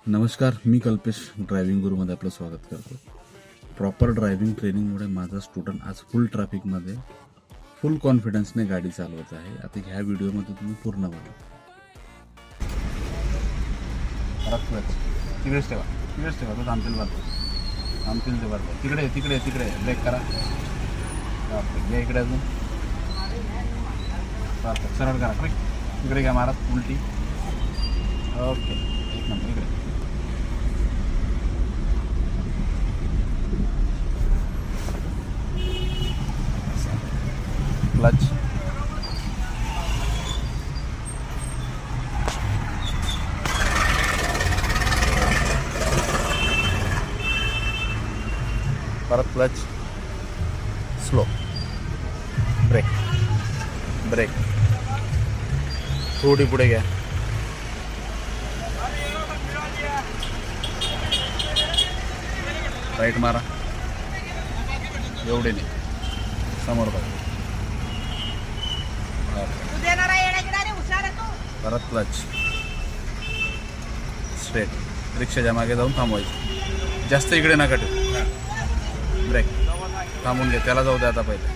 नमस्कार, मी कल्पेश ड्रायव्हिंग गुरुमध्ये आपलं स्वागत करतो. प्रॉपर ड्रायव्हिंग ट्रेनिंगमुळे माझा स्टुडंट आज फुल ट्रॅफिकमध्ये फुल कॉन्फिडन्सने गाडी चालवत आहे. आता ह्या व्हिडिओमध्ये तुम्ही पूर्ण बघा. तिकडेच ठेवा तो थांबतील ते बरं. तिकडे ब्रेक करा. या इकडे अजून सरळ करा. इकडे घ्या महाराज उलटी. ओके, एक नंबर. इकडे क्लच, परत क्लच, स्लो, ब्रेक, थोडी पुढे घ्या. राईट मारा, एवढे नाही, समोर बघा. परत क्लच, स्ट्रेट, रिक्षाच्या मागे जाऊन थांबवायचं. जास्त इकडे नका ठेवू. ब्रेक थांबून घ्या, त्याला जाऊ द्या आता पहिले.